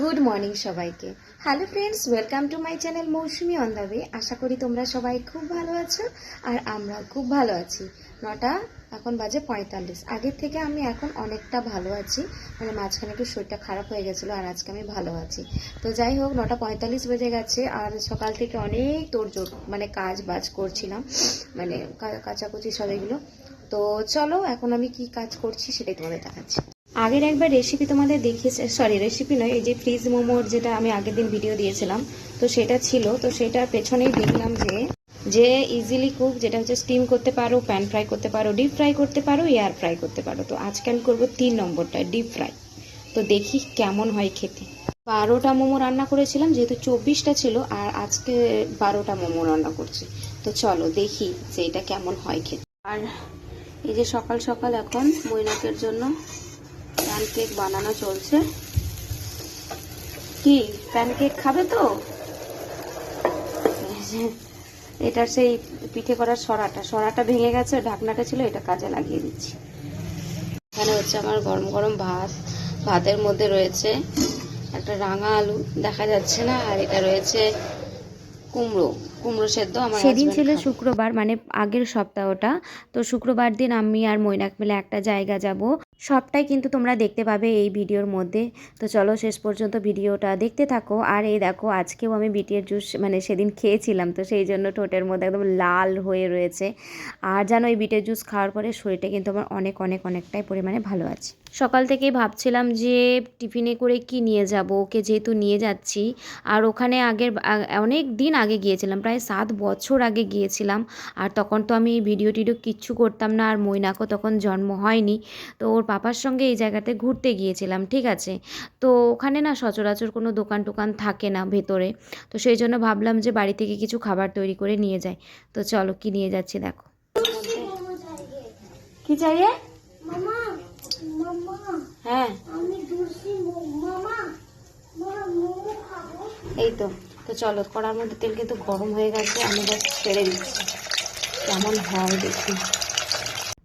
Good morning সবাইকে। Hello friends, welcome to my channel Mousumi on the way. আশা করি তোমরা সবাই খুব ভালো আছো আর আমরাও খুব ভালো আছি। নটা এখন বাজে 45। আগের থেকে আমি এখন অনেকটা ভালো আছি, মানে মাঝখানে একটু শরীরটা খারাপ হয়ে গেছিলো আর আজকে আমি ভালো আছি। তো যাই হোক, 9:45 বেজে গেছে আর সকাল থেকে অনেক তোড়জোড়, মানে কাজ বাজ করছিলাম, মানে কাচাকুচি সব এগুলো। তো চলো এখন আমি কি কাজ করছি সেটাই তোমাদের দেখাচ্ছি। আগের একবার রেসিপি তোমাদের দেখিয়েছে, সরি রেসিপি নয়, এই যে ফ্রিজ মোমোর যেটা আমি আগের দিন ভিডিও দিয়েছিলাম, তো সেটা ছিল। তো সেটার পেছনেই দেখলাম যে ইজিলি কুক, যেটা হচ্ছে স্টিম করতে পারো, প্যান ফ্রাই করতে পারো, ডিপ ফ্রাই করতে পারো, এয়ার ফ্রাই করতে পারো। তো আজকে আমি করবো 3 নম্বরটা, ডিপ ফ্রাই। তো দেখি কেমন হয় খেতে। 12টা মোমো রান্না করেছিলাম, যেহেতু 24টা ছিল, আর আজকে 12টা মোমো রান্না করছি। তো চলো দেখি যে এটা কেমন হয় খেতে। আর এই যে সকাল সকাল এখন মৈনাকের জন্য প্যানকেক বানানো চলছে। কি প্যানকেক খাবে তো? এটার সেই পিঠে করার সরাটা ভেঙে গেছে, ঢাকনাটা ছিল, এটা কাজে লাগিয়ে দিচ্ছি। এখানে হচ্ছে আমার গরম গরম ভাতের মধ্যে রয়েছে একটা রাঙা আলু, দেখা যাচ্ছে না, আর এটা রয়েছে কুমড়ো সেদ্ধ। আমার সেদিন ছিল শুক্রবার, মানে আগের সপ্তাহটা। তো শুক্রবার দিন আমি আর মৈনাক মিলে একটা জায়গা যাব, সবটাই কিন্তু তোমরা দেখতে পাবে এই ভিডিওর মধ্যে। তো চলো শেষ পর্যন্ত ভিডিওটা দেখতে থাকো। আর এই দেখো, আজকেও আমি বিটের জুস মানে সেদিন খেয়েছিলাম, তো সেই জন্য ঠোঁটের মধ্যে একদম লাল হয়ে রয়েছে। আর জানো, এই বিটের জুস খাওয়ার পরে শরীরটা কিন্তু আমার অনেকটাই পরিমাণে ভালো আছে। সকাল থেকেই ভাবছিলাম যে টিফিনে করে কি নিয়ে যাব, ওকে যেহেতু নিয়ে যাচ্ছি। আর ওখানে অনেক দিন আগে গিয়েছিলাম, প্রায় 7 বছর আগে গিয়েছিলাম। আর তখন তো আমি ভিডিও কিচ্ছু করতাম না, আর মৈনাকও তখন জন্ম হয়নি। তো ওর পাপার সঙ্গে এই জায়গাতে ঘুরতে গিয়েছিলাম, ঠিক আছে। তো ওখানে না সচরাচর কোনো দোকান টোকান থাকে না ভেতরে। তো সেই জন্য ভাবলাম যে বাড়ি থেকে কিছু খাবার তৈরি করে নিয়ে যাই। তো চলো কি নিয়ে যাচ্ছি দেখো। কি চাইয়ে? হ্যাঁ এই তো। তো চলো, কড়ার মধ্যে তেল কিন্তু গরম হয়ে গেছে, আমি জাস্ট ছেড়ে দিচ্ছি কেমন হয় দেখি।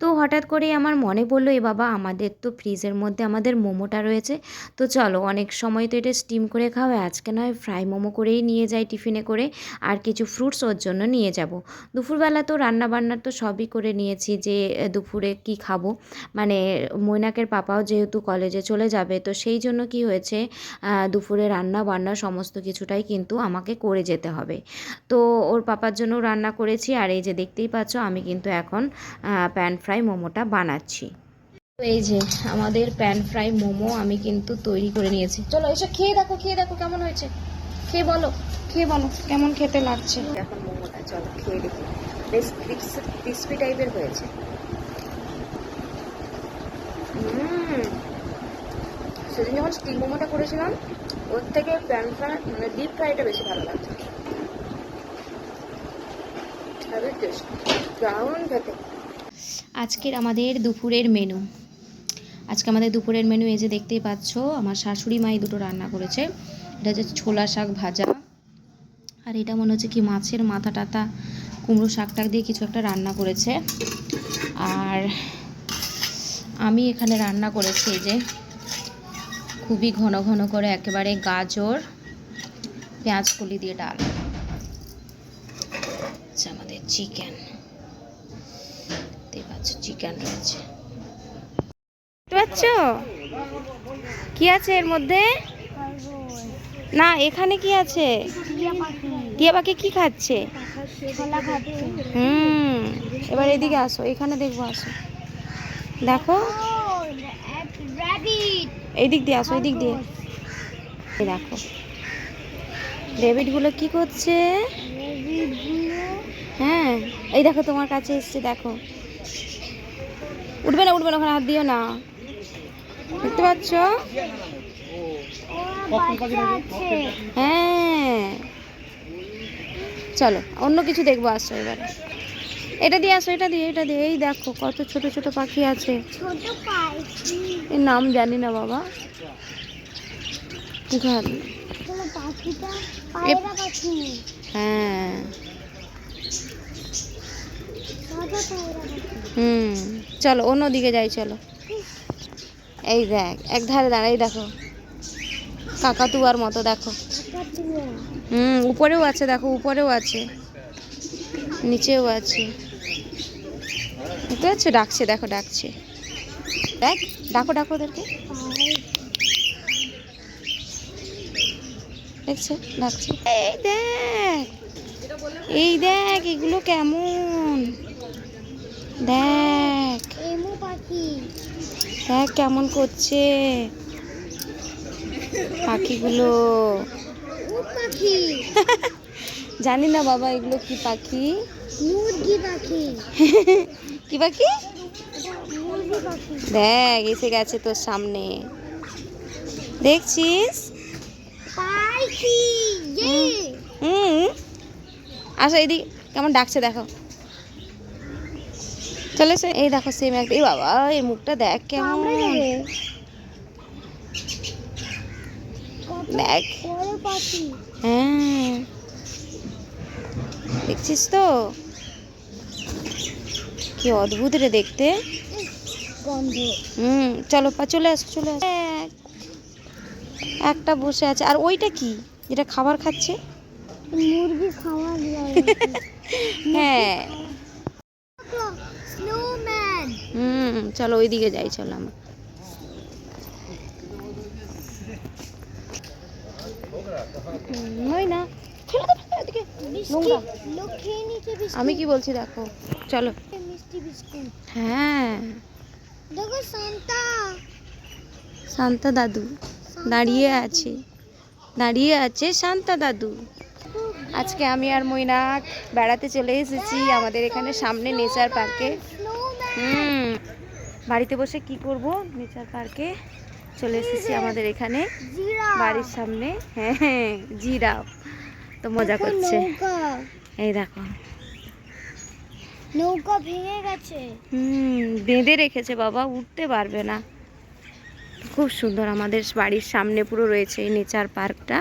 তো হঠাৎ করেই আমার মনে পড়লো, এ বাবা আমাদের তো ফ্রিজের মধ্যে আমাদের মোমোটা রয়েছে। তো চলো, অনেক সময় তো এটা স্টিম করে খাওয়া, আজকে নয় ফ্রাই মোমো করেই নিয়ে যাই টিফিনে করে, আর কিছু ফ্রুটস ওর জন্য নিয়ে যাব। দুপুরবেলা তো রান্নাবান্না তো সবই করে নিয়েছি, যে দুপুরে কি খাবো, মানে মৈনাকের পাপাও যেহেতু কলেজে চলে যাবে, তো সেই জন্য কি হয়েছে, দুপুরে রান্না বান্না সমস্ত কিছুটাই কিন্তু আমাকে করে যেতে হবে। তো ওর পাপার জন্য রান্না করেছি। আর এই যে দেখতেই পাচ্ছ, আমি কিন্তু এখন প্যান ফ্রাই মোমোটা বানাচ্ছি। তো এই যে আমাদের প্যান ফ্রাই মোমো আমি কিন্তু তৈরি করে নিয়েছি। চলো এসে খেয়ে দেখো কেমন হয়েছে। খেয়ে বলো কেমন খেতে লাগছে এখন মোমোটা। চলো খেয়ে দেখি, বেশ ক্রিসপি টাইপের হয়েছে। সেদিন যখন স্টিম মোমোটা করেছিলাম, ওর থেকে প্যান ফ্রাই মানে ডিপ ফ্রাইটা বেশি ভালো লাগছে। আজকের আমাদের দুপুরের মেনু, এই যে দেখতেই পাচ্ছ, আমার শাশুড়ি মাই দুটো রান্না করেছে। এটা হচ্ছে ছোলা শাক ভাজা, আর এটা মনে হচ্ছে কি মাছের মাথা টাথা, কুমড়ো শাকটাক দিয়ে কিছু একটা রান্না করেছে। আর আমি এখানে রান্না করেছি এই যে খুবই ঘন ঘন করে একেবারে গাজর পেঁয়াজ কলি দিয়ে ডাল। আচ্ছা, আমাদের চিকেন রয়েছে, বুঝতে কি আছে এর মধ্যে? না, এখানে কি আছে? টিয়া পাখি কি খাচ্ছে? এবার এদিকে আসো, এখানে দেখবো, আসো দেখো, এই দিক দিয়ে আসো, এই দিক দিয়ে দেখো রেবিট গুলো কি করছে। হ্যাঁ, এই দেখো তোমার কাছে এসছে, দেখো। উঠবে না, ওখানে হাত দিও না, দেখতে পাচ্ছ? হ্যাঁ, চলো অন্য কিছু দেখবো, আসো এবারে। এটা দিয়ে আসো, এটা দিয়ে এই দেখো কত ছোট ছোট পাখি আছে। এর নাম জানি না বাবা। হ্যাঁ, চলো অন্যদিকে যাই, চলো। এই দেখ, এক ধারে দাঁড়াই, দেখো কাকাতুয়ার মতো দেখো। উপরেও আছে, দেখো উপরেও আছে, নিচেও আছে। বুঝতে পারছো? ডাকছে, দেখো ডাকছে, দেখ, ডাকো ডাকো ওদেরকে, দেখছো ডাকছে। এই দেখ, এই দেখ, এগুলো কেমন, দেখ দেখ কেমন করছে পাখিগুলো। জানি না বাবা, এগুলো কি পাখি? মুরগি পাখি। কি পাখি? দেখ এসে গেছে তোর সামনে, দেখছিস? আসো এইদিকে, কেমন ডাকছে দেখো, চলে এসে। এই দেখো সেম একটা, এই বাবা এই মুখটা দেখ কেমন, দেখ। হ্যাঁ দেখছিস তো কি অদ্ভুত রে দেখতে। চলো চলে আসো চলে আসো। একটা বসে আছে, আর ওইটা কি যেটা খাবার খাচ্ছে? মুরগি খাবার। হ্যাঁ চলো ওইদিকে যাই, চলো আমরা। না আমি কি বলছি দেখো, চলো। হ্যাঁ দেখো শান্তা দাদু দাঁড়িয়ে আছে, দাঁড়িয়ে আছে শান্তা দাদু। আজকে আমি আর মৈনাক বেড়াতে চলে এসেছি আমাদের এখানে সামনে নেচার পার্কে। বাড়িতে বসে কি করব, নেচার পার্কে চলে এসেছি আমাদের এখানে বাড়ির সামনে। হ্যাঁ জিরাফ তো মজা করছে। এই দেখো নৌকা ভেঙে গেছে, বেঁধে রেখেছে বাবা, উঠতে পারবে না। খুব সুন্দর আমাদের বাড়ির সামনে পুরো রয়েছে এই নেচার পার্কটা।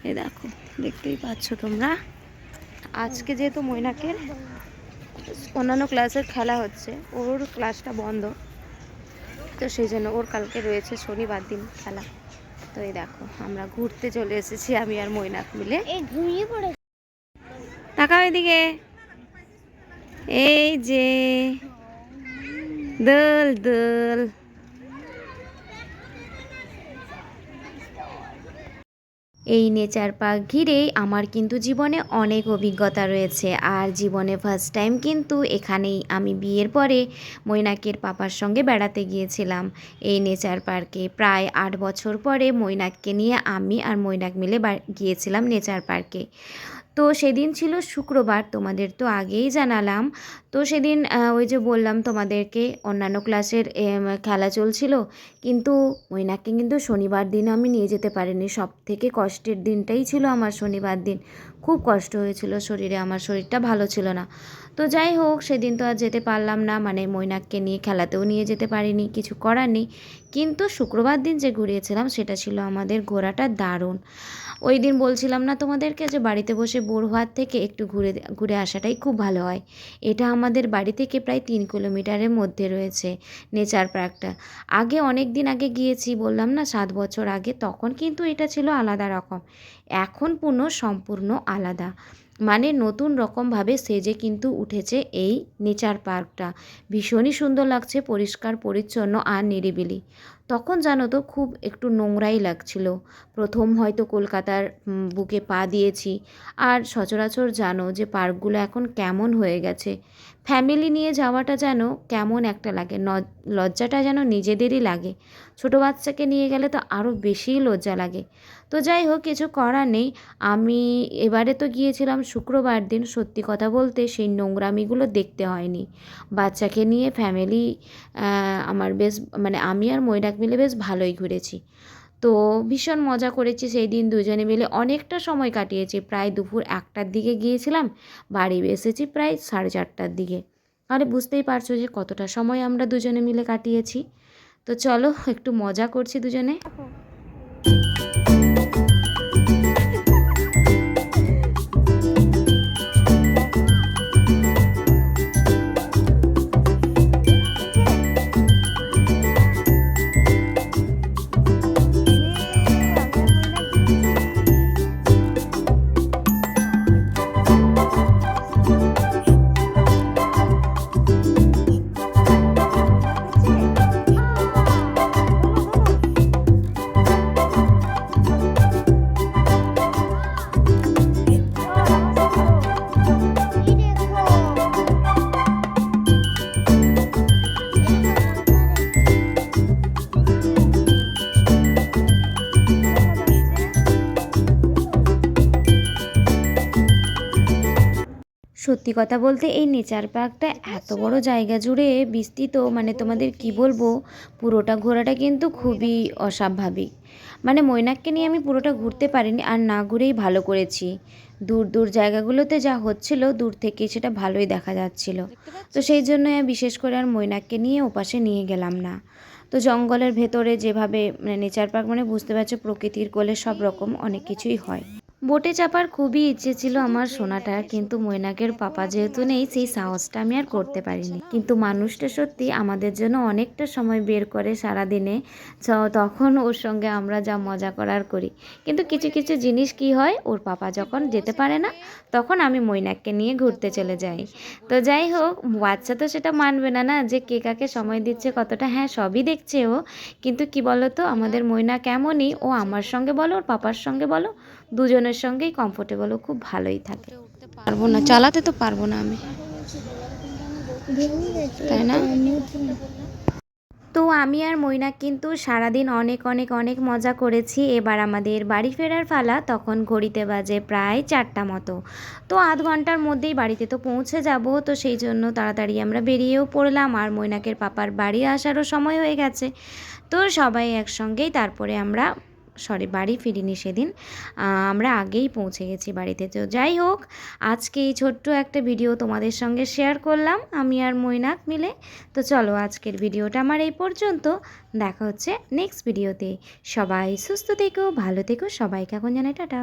এই দেখো দেখতেই পাচ্ছ তোমরা। আজকে যেহেতু মৈনাকের অন্যান্য ক্লাসের খেলা হচ্ছে, ওর ক্লাসটা বন্ধ, তো সেই জন্য ওর কালকে রয়েছে শনিবার দিন খেলা। তো এই দেখো আমরা ঘুরতে চলে এসেছি আমি আর মৈনাক মিলে। তাকাও এদিকে, এই যে দোল দোল। এই নেচার পার্ক ঘিরেই আমার কিন্তু জীবনে অনেক অভিজ্ঞতা রয়েছে। আর জীবনে ফার্স্ট টাইম কিন্তু এখানেই আমি বিয়ের পরে মৈনাকের পাপার সঙ্গে বেড়াতে গিয়েছিলাম এই নেচার পার্কে। প্রায় 8 বছর পরে মৈনাককে নিয়ে আমি আর মৈনাক মিলে গিয়েছিলাম নেচার পার্কে। তো সেদিন ছিল শুক্রবার, তোমাদের তো আগেই জানালাম। তো সেদিন ওই যে বললাম তোমাদেরকে অন্যান্য ক্লাসের খেলা চলছিল, কিন্তু মৈনাককে কিন্তু শনিবার দিন আমি নিয়ে যেতে পারিনি। সব থেকে কষ্টের দিনটাই ছিল আমার শনিবার দিন, খুব কষ্ট হয়েছিল শরীরে, আমার শরীরটা ভালো ছিল না। তো যাই হোক সেদিন তো আর যেতে পারলাম না, মানে মৈনাককে নিয়ে খেলাতেও নিয়ে যেতে পারিনি, কিছু করার নেই। কিন্তু শুক্রবার দিন যে ঘুরিয়েছিলাম সেটা ছিল আমাদের ঘোরাটা দারুণ। ওই দিন বলছিলাম না তোমাদেরকে যে বাড়িতে বসে বোর হওয়ার থেকে একটু ঘুরে ঘুরে আসাটাই খুব ভালো হয়। এটা আমাদের বাড়ি থেকে প্রায় 3 কিলোমিটারের মধ্যে রয়েছে নেচার পার্কটা। আগে অনেক দিন আগে গিয়েছি, বললাম না 7 বছর আগে, তখন কিন্তু এটা ছিল আলাদা রকম। এখন সম্পূর্ণ আলাদা, মানে নতুন রকমভাবে সেজে কিন্তু উঠেছে এই নেচার পার্কটা। ভীষণই সুন্দর লাগছে, পরিষ্কার পরিচ্ছন্ন আর নিরিবিলি। তখন জানো তো খুব একটু নোংরাই লাগছিল, প্রথম হয়তো কলকাতার বুকে পা দিয়েছি। আর সচরাচর জানো যে পার্কগুলো এখন কেমন হয়ে গেছে, ফ্যামিলি নিয়ে যাওয়াটা যেন কেমন একটা লাগে, লজ্জাটা যেন নিজেদেরই লাগে। ছোটো বাচ্চাকে নিয়ে গেলে তো আরও বেশিই লজ্জা লাগে। তো যাই হোক কিছু করার নেই। আমি এবারে তো গিয়েছিলাম শুক্রবার দিন, সত্যি কথা বলতে সেই নোংরামিগুলো দেখতে হয়নি। বাচ্চাকে নিয়ে ফ্যামিলি আমার বেশ, মানে আমি আর মৈনাক মিলে বেশ ভালোই ঘুরেছি। তো ভীষণ মজা করেছি সেই দিন, দুজনে মিলে অনেকটা সময় কাটিয়েছি। প্রায় দুপুর 1টার দিকে গিয়েছিলাম, বাড়ি এসেছি প্রায় 4:30টার দিকে। তাহলে বুঝতেই পারছো যে কতটা সময় আমরা দুজনে মিলে কাটিয়েছি। তো চলো একটু মজা করছি দুজনে। সত্যি কথা বলতে এই নেচার পার্কটা এত বড় জায়গা জুড়ে বিস্তৃত, মানে তোমাদের কি বলবো, পুরোটা ঘোরাটা কিন্তু খুবই অস্বাভাবিক। মানে মৈনাককে নিয়ে আমি পুরোটা ঘুরতে পারিনি, আর না ঘুরেই ভালো করেছি। দূর দূর জায়গাগুলোতে যা হচ্ছিল দূর থেকে সেটা ভালোই দেখা যাচ্ছিল। তো সেই জন্য বিশেষ করে আর মৈনাককে নিয়ে ওপাশে নিয়ে গেলাম না। তো জঙ্গলের ভেতরে যেভাবে, মানে নেচার পার্ক মানে বুঝতে পারছো, প্রকৃতির কোলে সব রকম অনেক কিছুই হয়। বোটে চাপার খুবই ইচ্ছে ছিল আমার সোনাটার, কিন্তু মৈনাকের পাপা যেহেতু নেই সেই সাহসটা আমি আর করতে পারিনি। কিন্তু মানুষটা সত্যি আমাদের জন্য অনেকটা সময় বের করে সারাদিনে, তখন ওর সঙ্গে আমরা যা মজা করার করি। কিন্তু কিছু কিছু জিনিস কি হয়, ওর পাপা যখন যেতে পারে না তখন আমি মৈনাককে নিয়ে ঘুরতে চলে যাই। তো যাই হোক, বাচ্চা তো সেটা মানবে না, না যে কে কাকে সময় দিচ্ছে কতটা, হ্যাঁ সবই দেখছে ও, কিন্তু কি বলো তো, আমাদের মৈনাক এমনই, ও আমার সঙ্গে বলো ওর পাপার সঙ্গে বলো দুজনের সঙ্গেই কমফোর্টেবল, ও খুব ভালোই থাকে। পারবো না চালাতে, তো পারবো না আমি, তাই না? তো আমি আর মৈনাক কিন্তু সারাদিন অনেক অনেক অনেক মজা করেছি। এবার আমাদের বাড়ি ফেরার পালা, তখন ঘড়িতে বাজে প্রায় 4টা মতো। তো আধ ঘন্টার মধ্যেই বাড়িতে তো পৌঁছে যাব, তো সেই জন্য তাড়াতাড়ি আমরা বেরিয়েও পড়লাম, আর মৈনাকের পাপার বাড়ি আসারও সময় হয়ে গেছে। তো সবাই একসঙ্গেই তারপরে আমরা, বাড়ি ফিরিনি সেদিন, আমরা আগেই পৌঁছে গেছি বাড়িতে। তো যাই হোক, আজকে এই ছোট্ট একটা ভিডিও তোমাদের সঙ্গে শেয়ার করলাম আমি আর মৈনাক মিলে। তো চলো আজকের ভিডিওটা আমার এই পর্যন্ত, দেখা হচ্ছে নেক্সট ভিডিওতে। সবাই সুস্থ থেকো, ভালো থেকো, সবাইকে এখন জানাই টাটা।